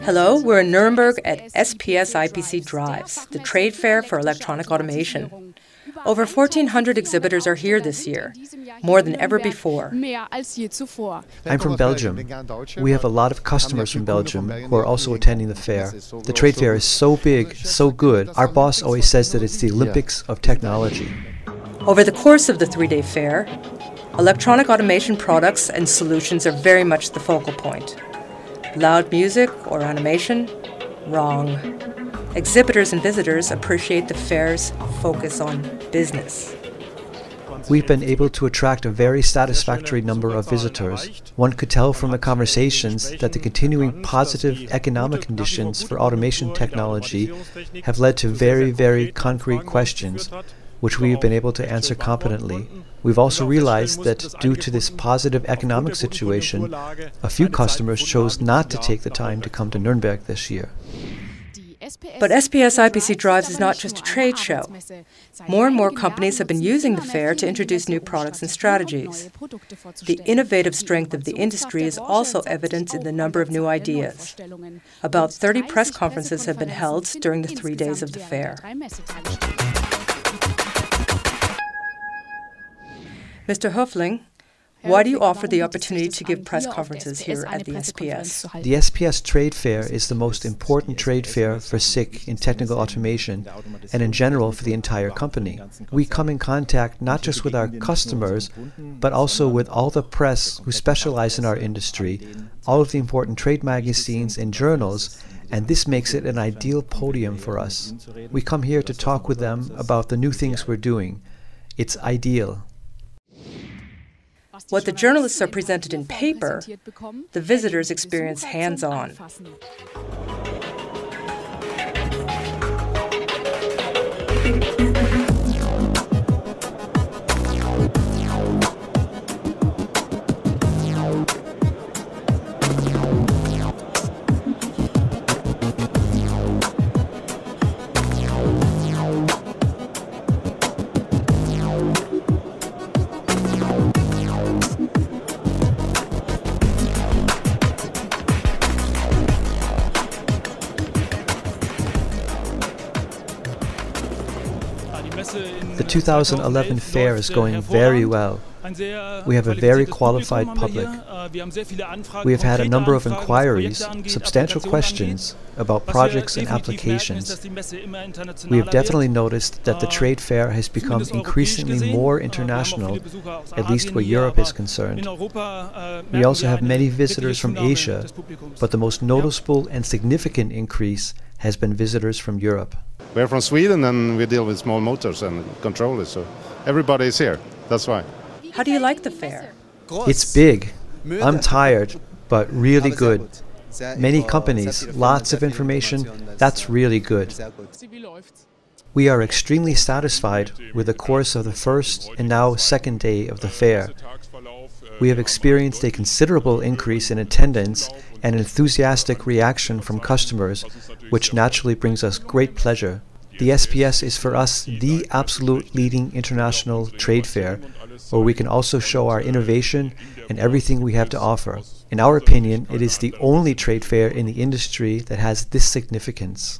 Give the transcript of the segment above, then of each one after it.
Hello, we're in Nuremberg at SPS IPC Drives, the trade fair for electronic automation. Over 1,400 exhibitors are here this year, more than ever before. I'm from Belgium. We have a lot of customers from Belgium who are also attending the fair. The trade fair is so big, so good. Our boss always says that it's the Olympics of technology. Over the course of the three-day fair, electronic automation products and solutions are very much the focal point. Loud music or animation? Wrong. Exhibitors and visitors appreciate the fair's focus on business. We've been able to attract a very satisfactory number of visitors. One could tell from the conversations that the continuing positive economic conditions for automation technology have led to very, very concrete questions, which we have been able to answer competently. We've also realized that due to this positive economic situation, a few customers chose not to take the time to come to Nuremberg this year. But SPS IPC Drives is not just a trade show. More and more companies have been using the fair to introduce new products and strategies. The innovative strength of the industry is also evident in the number of new ideas. About 30 press conferences have been held during the 3 days of the fair. Mr. Höfling, why do you offer the opportunity to give press conferences here at the SPS? The SPS trade fair is the most important trade fair for SICK in technical automation and in general for the entire company. We come in contact not just with our customers, but also with all the press who specialize in our industry, all of the important trade magazines and journals, and this makes it an ideal podium for us. We come here to talk with them about the new things we're doing. It's ideal. What the journalists are presented in paper, the visitors experience hands-on. The 2011 fair is going very well. We have a very qualified public. We have had a number of inquiries, substantial questions about projects and applications. We have definitely noticed that the trade fair has become increasingly more international, at least where Europe is concerned. We also have many visitors from Asia, but the most noticeable and significant increase has been visitors from Europe. We're from Sweden and we deal with small motors and controllers, so everybody is here. That's why. How do you like the fair? It's big. I'm tired, but really good. Many companies, lots of information. That's really good. We are extremely satisfied with the course of the first and now second day of the fair. We have experienced a considerable increase in attendance and enthusiastic reaction from customers, which naturally brings us great pleasure. The SPS is for us the absolute leading international trade fair, where we can also show our innovation and everything we have to offer. In our opinion, it is the only trade fair in the industry that has this significance.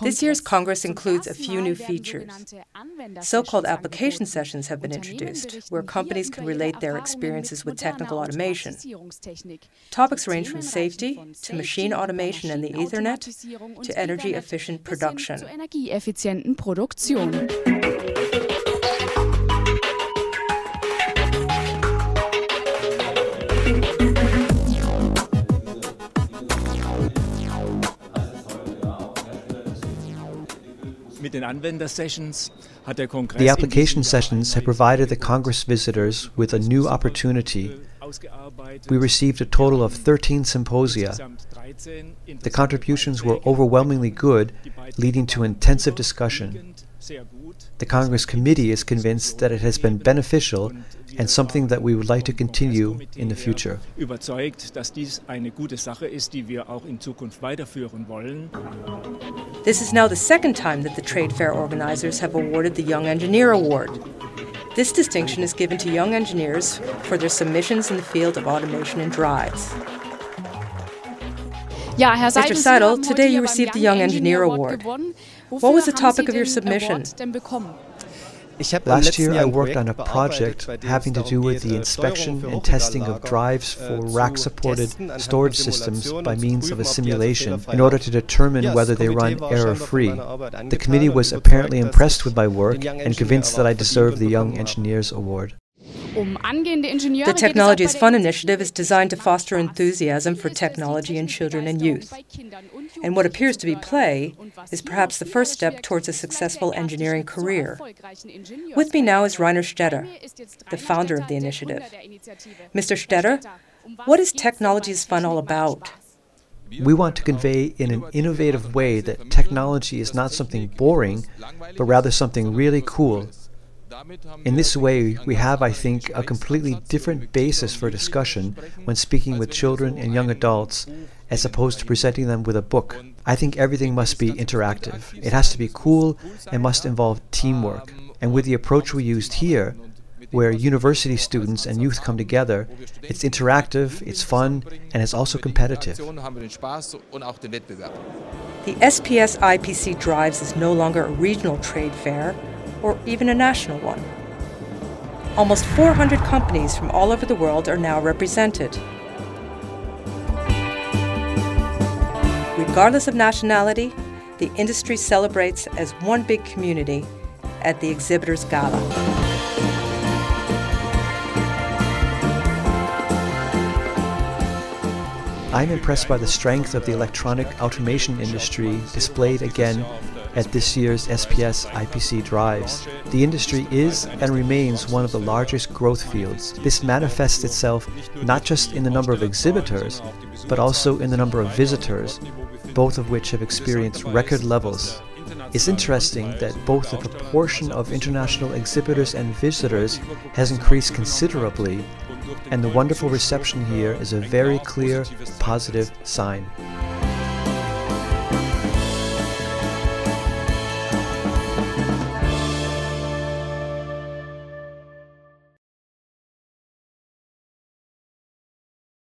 This year's Congress includes a few new features. So-called application sessions have been introduced, where companies can relate their experiences with technical automation. Topics range from safety to machine automation and the Ethernet to energy-efficient production. The application sessions have provided the Congress visitors with a new opportunity. We received a total of 13 symposia. The contributions were overwhelmingly good, leading to intensive discussion. The Congress Committee is convinced that it has been beneficial and something that we would like to continue in the future. This is now the second time that the trade fair organizers have awarded the Young Engineer Award. This distinction is given to young engineers for their submissions in the field of automation and drives. Mr. Seidel, today you received the Young Engineer Award. What was the topic of your submission? Last year I worked on a project having to do with the inspection and testing of drives for rack-supported storage systems by means of a simulation in order to determine whether they run error-free. The committee was apparently impressed with my work and convinced that I deserved the Young Engineers Award. The Technology is Fun initiative is designed to foster enthusiasm for technology in children and youth. And what appears to be play is perhaps the first step towards a successful engineering career. With me now is Rainer Stetter, the founder of the initiative. Mr. Stetter, what is Technology is Fun all about? We want to convey in an innovative way that technology is not something boring, but rather something really cool. In this way, we have, I think, a completely different basis for discussion when speaking with children and young adults, as opposed to presenting them with a book. I think everything must be interactive. It has to be cool and must involve teamwork. And with the approach we used here, where university students and youth come together, it's interactive, it's fun, and it's also competitive. The SPS IPC Drives is no longer a regional trade fair, or even a national one. Almost 400 companies from all over the world are now represented. Regardless of nationality, the industry celebrates as one big community at the Exhibitors Gala. I'm impressed by the strength of the electronic automation industry displayed again at this year's SPS IPC Drives. The industry is and remains one of the largest growth fields. This manifests itself not just in the number of exhibitors, but also in the number of visitors, both of which have experienced record levels. It's interesting that both the proportion of international exhibitors and visitors has increased considerably, and the wonderful reception here is a very clear, positive sign.